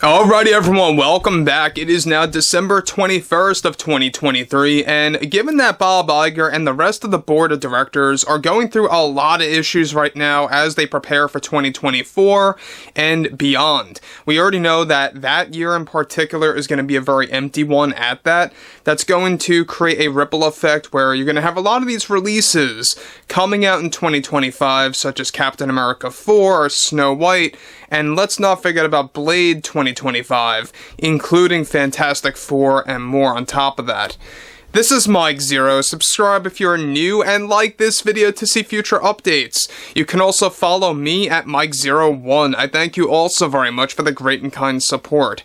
Alrighty everyone, welcome back. It is now December 21st of 2023, and given that Bob Iger and the rest of the board of directors are going through a lot of issues right now as they prepare for 2024 and beyond, we already know that that year in particular is going to be a very empty one at that. That's going to create a ripple effect where you're going to have a lot of these releases coming out in 2025, such as Captain America 4 or Snow White, and let's not forget about Blade 2025, including Fantastic Four and more on top of that. This is Mike Zero. Subscribe if you're new and like this video to see future updates. You can also follow me at Mike01. I thank you also very much for the great and kind support.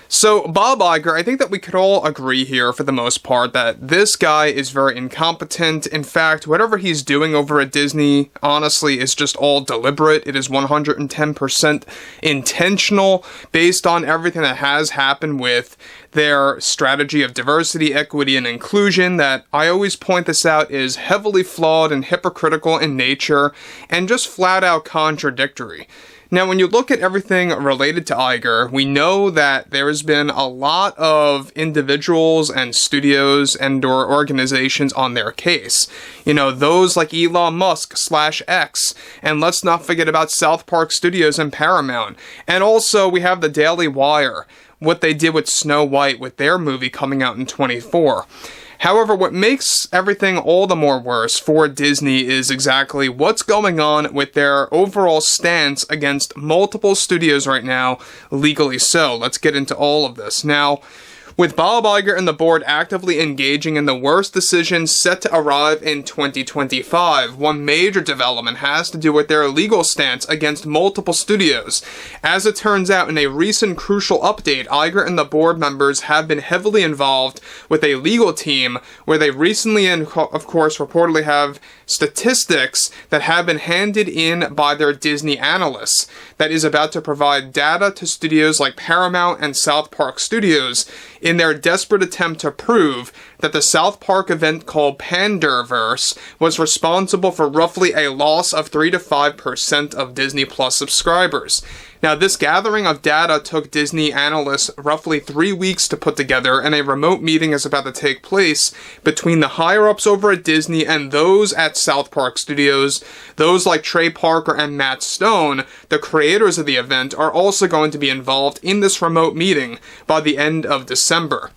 So, Bob Iger, I think that we could all agree here, for the most part, that this guy is very incompetent. In fact, whatever he's doing over at Disney, honestly, is just all deliberate. It is 110% intentional, based on everything that has happened with their strategy of diversity, equity, and inclusion, that I always point this out is heavily flawed and hypocritical in nature, and just flat-out contradictory. Now, when you look at everything related to Iger, we know that there has been a lot of individuals and studios and or organizations on their case. You know, those like Elon Musk /X, and let's not forget about South Park Studios and Paramount. And also, we have the Daily Wire, what they did with Snow White with their movie coming out in 2024. However, what makes everything all the more worse for Disney is exactly what's going on with their overall stance against multiple studios right now, legally so. Let's get into all of this. Now, with Bob Iger and the board actively engaging in the worst decisions set to arrive in 2025, one major development has to do with their legal stance against multiple studios. As it turns out, in a recent crucial update, Iger and the board members have been heavily involved with a legal team where they recently and, of course, reportedly have statistics that have been handed in by their Disney analysts that is about to provide data to studios like Paramount and South Park Studios in their desperate attempt to prove that the South Park event called Panderverse was responsible for roughly a loss of 3 to 5% of Disney Plus subscribers. Now, this gathering of data took Disney analysts roughly 3 weeks to put together, and a remote meeting is about to take place between the higher-ups over at Disney and those at South Park Studios. Those like Trey Parker and Matt Stone, the creators of the event, are also going to be involved in this remote meeting by the end of December.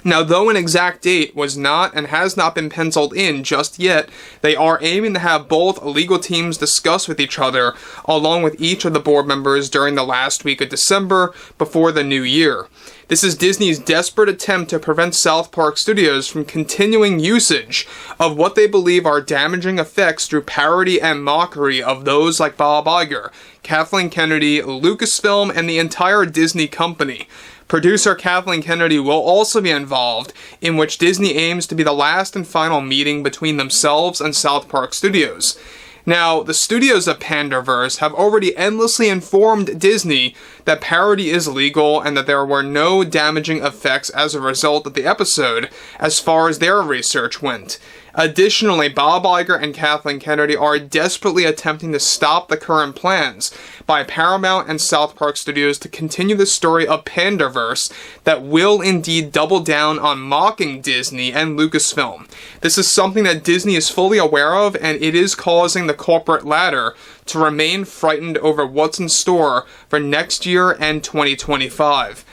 Now, though an exact date was not and has not been penciled in just yet, they are aiming to have both legal teams discuss with each other, along with each of the board members during the last week of December before the new year. This is Disney's desperate attempt to prevent South Park Studios from continuing usage of what they believe are damaging effects through parody and mockery of those like Bob Iger, Kathleen Kennedy, Lucasfilm, and the entire Disney company. Producer Kathleen Kennedy will also be involved, in which Disney aims to be the last and final meeting between themselves and South Park Studios. Now, the studios of Panderverse have already endlessly informed Disney that parody is legal and that there were no damaging effects as a result of the episode, as far as their research went. Additionally, Bob Iger and Kathleen Kennedy are desperately attempting to stop the current plans by Paramount and South Park Studios to continue the story of Panderverse that will indeed double down on mocking Disney and Lucasfilm. This is something that Disney is fully aware of, and it is causing the corporate ladder to remain frightened over what's in store for next year and 2025.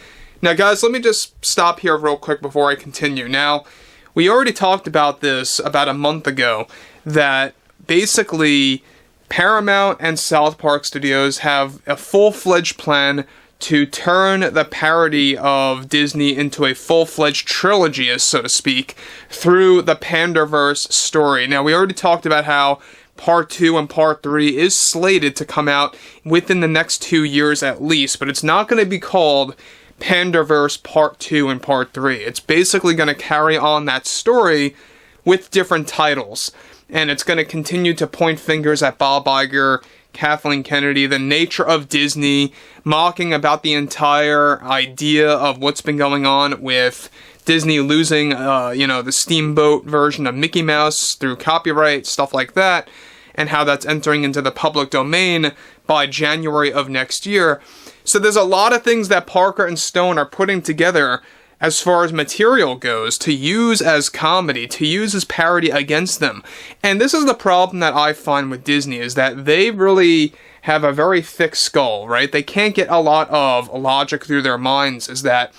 Now, guys, let me just stop here real quick before I continue. Now, we already talked about this about a month ago, that basically Paramount and South Park Studios have a full-fledged plan to turn the parody of Disney into a full-fledged trilogy, so to speak, through the Panderverse story. Now, we already talked about how Part 2 and Part 3 is slated to come out within the next 2 years at least, but it's not going to be called Panderverse Part 2 and Part 3. It's basically going to carry on that story with different titles, and it's going to continue to point fingers at Bob Iger, Kathleen Kennedy, the nature of Disney, mocking about the entire idea of what's been going on with Disney losing, the Steamboat version of Mickey Mouse through copyright, stuff like that, and how that's entering into the public domain by January of next year. So there's a lot of things that Parker and Stone are putting together as far as material goes, to use as comedy, to use as parody against them. And this is the problem that I find with Disney, is that they really have a very thick skull, right? They can't get a lot of logic through their minds, is that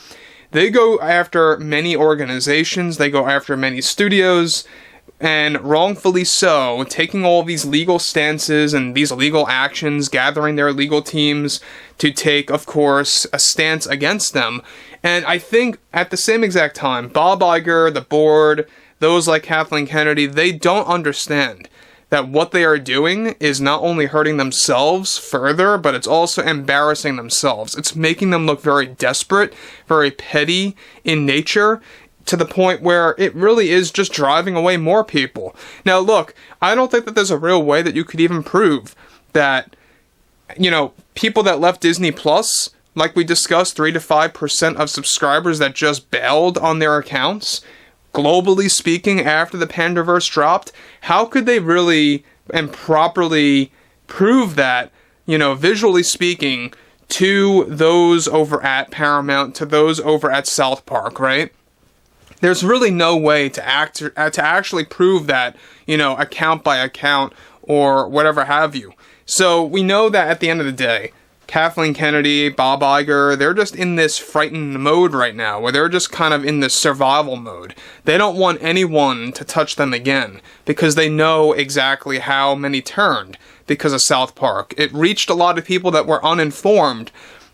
they go after many organizations, they go after many studios, and wrongfully so, taking all these legal stances and these legal actions, gathering their legal teams to take, of course, a stance against them. And I think at the same exact time, Bob Iger, the board, those like Kathleen Kennedy, they don't understand that what they are doing is not only hurting themselves further, but it's also embarrassing themselves. It's making them look very desperate, very petty in nature, to the point where it really is just driving away more people. Now look, I don't think that there's a real way that you could even prove that, you know, people that left Disney Plus, like we discussed, 3 to 5% of subscribers that just bailed on their accounts, globally speaking, after the panderverse dropped, how could they really and properly prove that, you know, visually speaking, to those over at Paramount, to those over at South Park, right? There's really no way to actually prove that, you know, account by account or whatever have you. So we know that at the end of the day, Kathleen Kennedy, Bob Iger, they're just in this frightened mode right now, where they're just kind of in this survival mode. They don't want anyone to touch them again, because they know exactly how many turned because of South Park. It reached a lot of people that were uninformed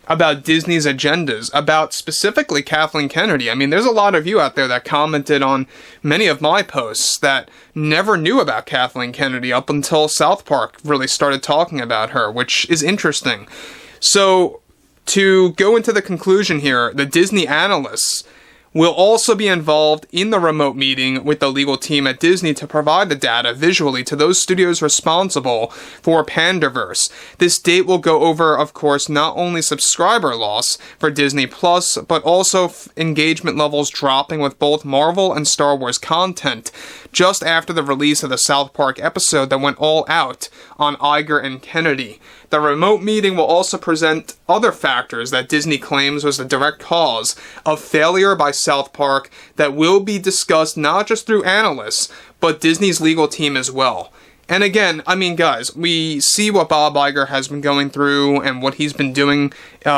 about Disney's agendas, about specifically Kathleen Kennedy. I mean, there's a lot of you out there that commented on many of my posts that never knew about Kathleen Kennedy up until South Park really started talking about her, which is interesting. So, to go into the conclusion here, the Disney analysts will also be involved in the remote meeting with the legal team at Disney to provide the data visually to those studios responsible for panderverse. This date will go over, of course, not only subscriber loss for Disney Plus, but also engagement levels dropping with both Marvel and Star Wars content, just after the release of the South Park episode that went all out on Iger and Kennedy. The remote meeting will also present other factors that Disney claims was the direct cause of failure by South Park that will be discussed not just through analysts, but Disney's legal team as well. And again, I mean, guys, we see what Bob Iger has been going through and what he's been doing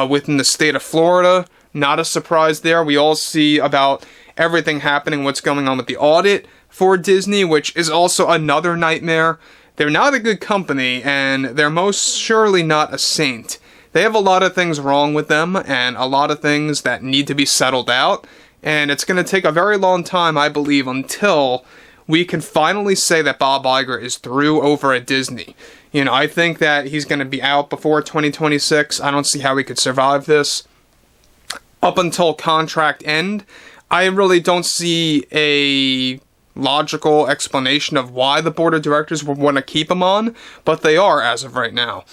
within the state of Florida. Not a surprise there. We all see about everything happening, what's going on with the audit for Disney, which is also another nightmare. They're not a good company, and they're most surely not a saint. They have a lot of things wrong with them, and a lot of things that need to be settled out, and it's going to take a very long time, I believe, until we can finally say that Bob Iger is through over at Disney. You know, I think that he's going to be out before 2026. I don't see how he could survive this. Up until contract end, I really don't see a logical explanation of why the board of directors would want to keep him on, but they are as of right now.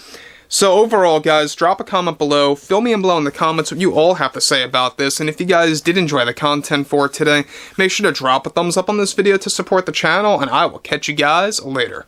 So overall, guys, drop a comment below, fill me in below in the comments what you all have to say about this, and if you guys did enjoy the content for today, make sure to drop a thumbs up on this video to support the channel, and I will catch you guys later.